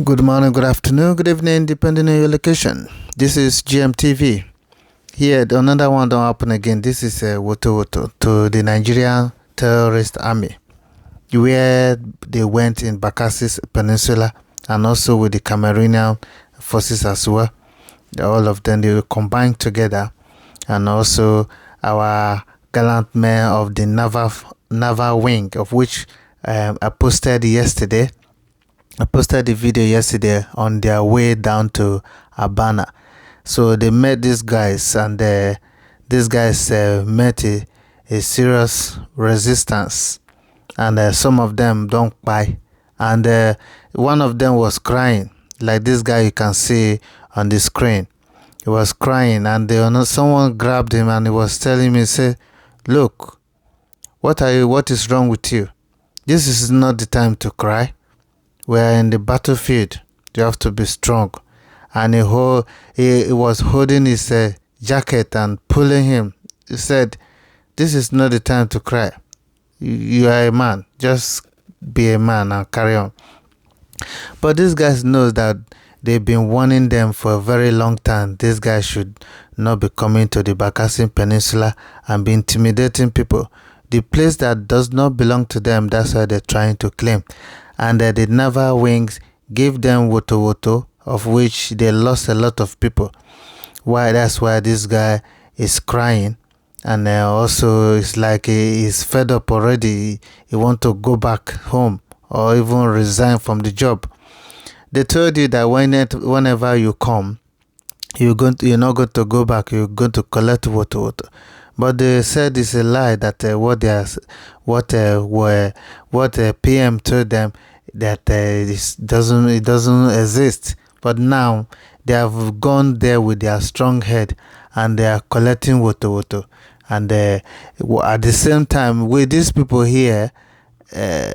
Good morning, good afternoon, good evening, depending on your location. This is GMTV. Here, another one don't happen again. This is Woto to the Nigerian terrorist army, where they went in Bakasi's Peninsula and also with the Cameroonian forces as well. All of them, they will combine together, and also our gallant men of the Naval wing, of which I posted yesterday. I posted the video yesterday on their way down to Abana. So they met these guys, and these guys met a serious resistance, and some of them don't buy. And one of them was crying, like this guy you can see on the screen. He was crying, and someone grabbed him and he was telling me, say, "Look, what is wrong with you? This is not the time to cry. We're in the battlefield. You have to be strong." And he was holding his jacket and pulling him. He said, "This is not the time to cry. You are a man. Just be a man and carry on." But these guys know that they've been warning them for a very long time. These guys should not be coming to the Bakasi Peninsula and be intimidating people. The place that does not belong to them, that's why they're trying to claim. And the Naval wings gave them woto, of which they lost a lot of people. That's why this guy is crying. And also it's like he's fed up already. He wants to go back home or even resign from the job. They told you that whenever you come, you're not going to go back. You're going to collect woto. But they said it's a lie, that what PM told them, that it doesn't exist. But now they have gone there with their strong head, and they are collecting woto. And at the same time, with these people here, they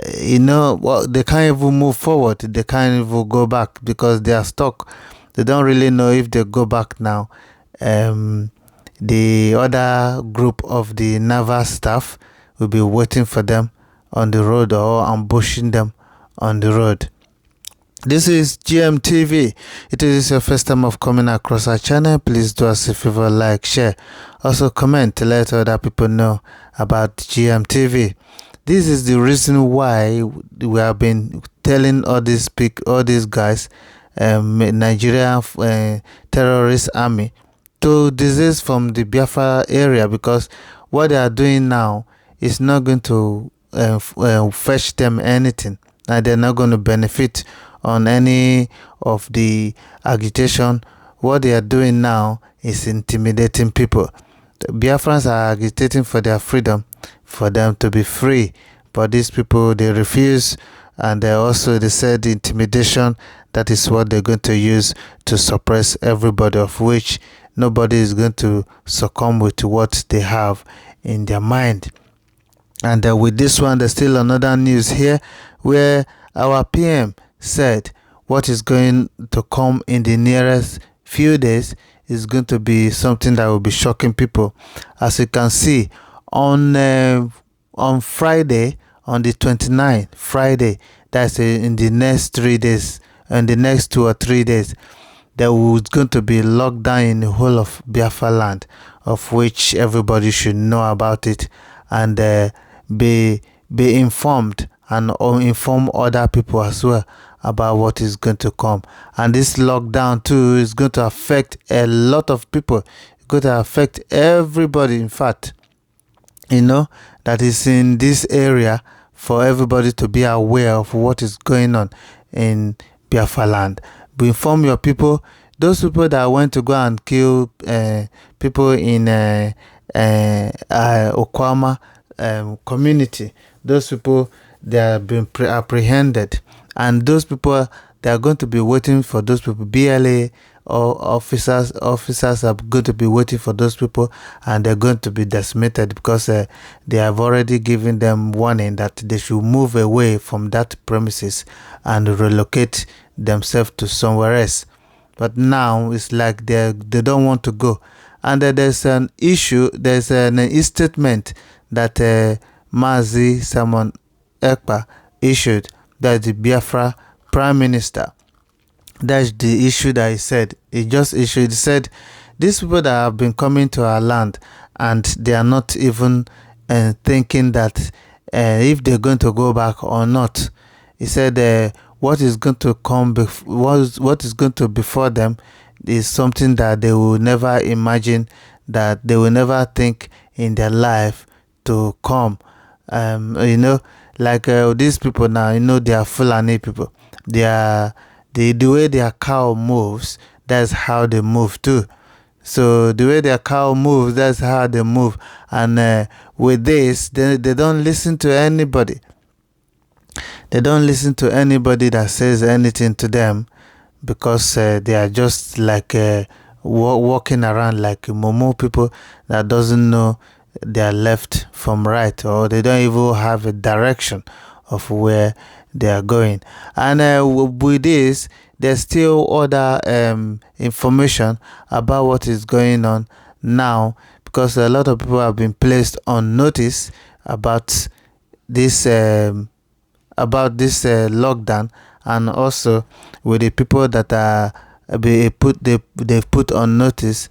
can't even move forward. They can't even go back because they are stuck. They don't really know if they go back now. The other group of the Naval staff will be waiting for them on the road or ambushing them on the road. This is GMTV. It is your first time of coming across our channel. Please do us a favor, like, share. Also comment to let other people know about GMTV. This is the reason why we have been telling all these guys, Nigerian terrorist army, to desist from the Biafra area, because what they are doing now is not going to fetch them anything, and they're not going to benefit on any of the agitation. What they are doing now is intimidating people. The Biafrans are agitating for their freedom, for them to be free, but these people, they refuse. And they said the intimidation, that is what they're going to use to suppress everybody, of which nobody is going to succumb with what they have in their mind. And with this one, there's still another news here, where our PM said what is going to come in the nearest few days is going to be something that will be shocking people. As you can see, on Friday, on the 29th, Friday, that's in the next 3 days, and the next 2 or 3 days, there was going to be lockdown in the whole of Biafra land, of which everybody should know about it, and be informed, and inform other people as well about what is going to come. And this lockdown too is going to affect a lot of people. It's going to affect everybody, in fact, that is in this area, for everybody to be aware of what is going on in Biafra land. But inform your people. Those people that went to go and kill people in Okwama community, those people, they have been apprehended, and those people, they are going to be waiting for those people. BLA or officers are going to be waiting for those people, and they're going to be decimated, because they have already given them warning that they should move away from that premises and relocate themselves to somewhere else. But now it's like they don't want to go. And there's an issue, there's an statement that Mazi Simon Ekpa issued, that the Biafra Prime Minister, That's the issue that he said. He just issued. He said, these people that have been coming to our land and they are not even thinking that if they're going to go back or not. He said, what is going to come, what is going to before them is something that they will never imagine, that they will never think in their life to come. Like these people now, they are Fulani people. They are the way their cow moves, that's how they move too. So the way their cow moves, that's how they move. And with this, they don't listen to anybody. They don't listen to anybody that says anything to them, because they are just like walking around like Momo people that doesn't know their left from right, or they don't even have a direction of where they are going. And with this, there's still other information about what is going on now, because a lot of people have been placed on notice about this lockdown, and also with the people that are they've put on notice,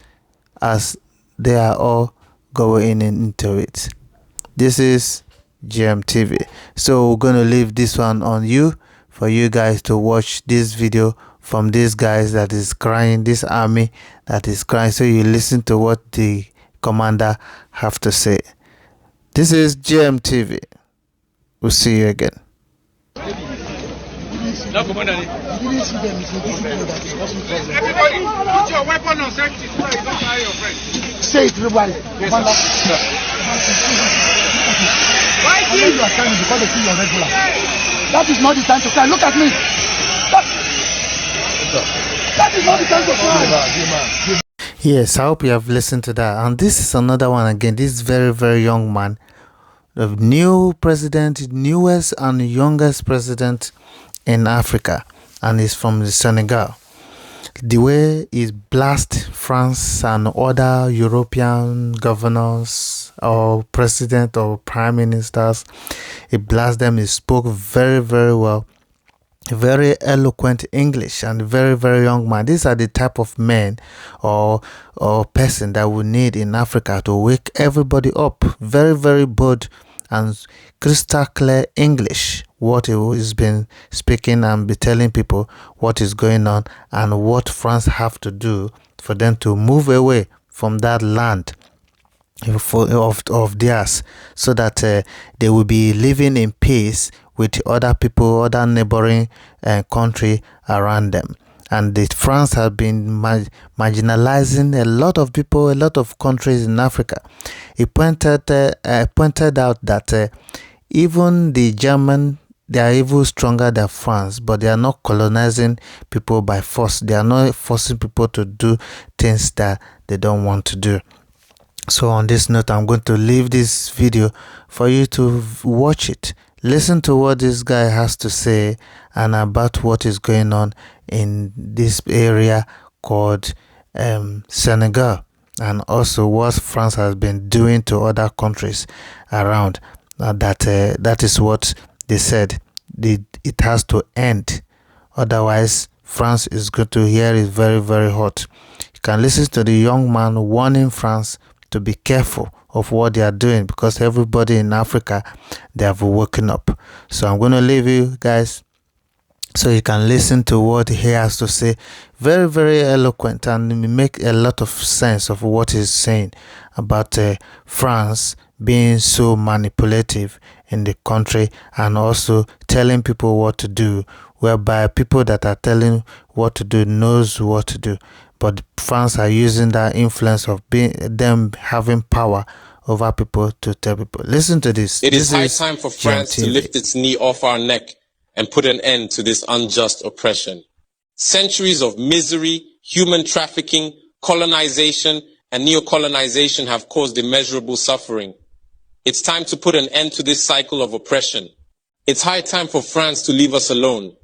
as they are all going into it. This is GMTV. So we're going to leave this one on you, for you guys to watch this video from these guys that is crying, this army that is crying, so you listen to what the commander have to say. This is GMTV. We'll see you again. No, Commander. You didn't see them. Everybody, put your weapon on safety so that you don't fire your friend. Say it, everybody. Yes, Commander. Why do you are crying because they see your regular? That is not the time to cry. Look at me. That is not the time to cry. Yes, I hope you have listened to that. And this is another one again. This very, very young man, the new president, newest and youngest president in Africa, and he's from the Senegal. The way he blast France and other European governors or president or prime ministers, he blast them. He spoke very, very well, very eloquent English, and very, very young man. These are the type of men or person that we need in Africa to wake everybody up. Very, very bold and crystal clear English, what he has been speaking, and be telling people what is going on and what France have to do for them to move away from that land of theirs, so that they will be living in peace with other people, other neighboring country around them. And France has been marginalizing a lot of people, a lot of countries in Africa. He pointed out that even the German, they are even stronger than France, but they are not colonizing people by force. They are not forcing people to do things that they don't want to do. So on this note, I'm going to leave this video for you to watch it. Listen to what this guy has to say and about what is going on in this area called Senegal, and also what France has been doing to other countries around. That is what they said. It has to end. Otherwise, France is going to hear it very, very hot. You can listen to the young man warning France to be careful of what they are doing, because everybody in Africa, they have woken up. So I'm going to leave you guys so you can listen to what he has to say. Very, very eloquent, and make a lot of sense of what he's saying about France being so manipulative in the country, and also telling people what to do, whereby people that are telling what to do knows what to do. But France are using that influence of them having power over people to tell people. Listen to this. It is high time for France to lift its knee off our neck and put an end to this unjust oppression. Centuries of misery, human trafficking, colonization, and neocolonization have caused immeasurable suffering. It's time to put an end to this cycle of oppression. It's high time for France to leave us alone.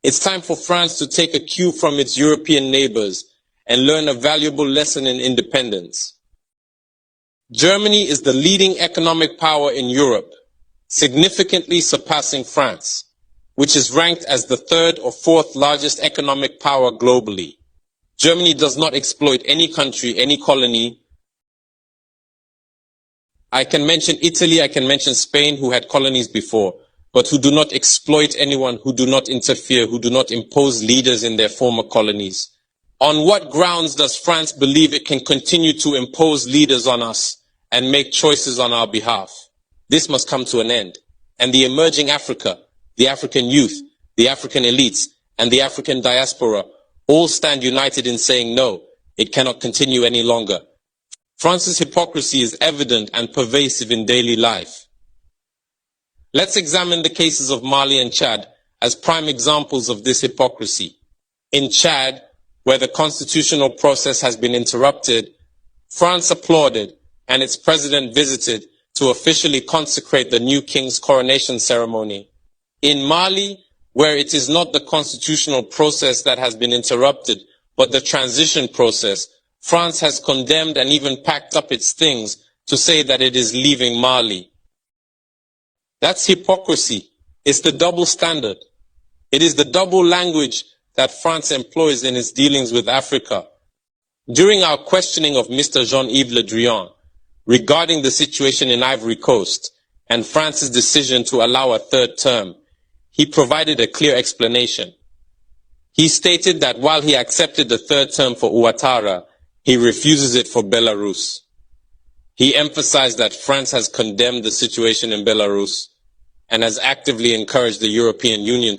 It's time for France to take a cue from its European neighbors and learn a valuable lesson in independence. Germany is the leading economic power in Europe, significantly surpassing France. which is ranked as the third or fourth largest economic power globally. Germany does not exploit any country, any colony. I can mention Italy, I can mention Spain, who had colonies before, but who do not exploit anyone, who do not interfere, who do not impose leaders in their former colonies. On what grounds does France believe it can continue to impose leaders on us and make choices on our behalf? This must come to an end. And the emerging Africa, the African youth, the African elites, and the African diaspora all stand united in saying no, it cannot continue any longer. France's hypocrisy is evident and pervasive in daily life. Let's examine the cases of Mali and Chad as prime examples of this hypocrisy. In Chad, where the constitutional process has been interrupted, France applauded and its president visited to officially consecrate the new king's coronation ceremony. In Mali, where it is not the constitutional process that has been interrupted, but the transition process, France has condemned and even packed up its things to say that it is leaving Mali. That's hypocrisy. It's the double standard. It is the double language that France employs in its dealings with Africa. During our questioning of Mr. Jean-Yves Le Drian regarding the situation in Ivory Coast and France's decision to allow a third term, he provided a clear explanation. He stated that while he accepted the third term for Ouattara, he refuses it for Belarus. He emphasized that France has condemned the situation in Belarus and has actively encouraged the European Union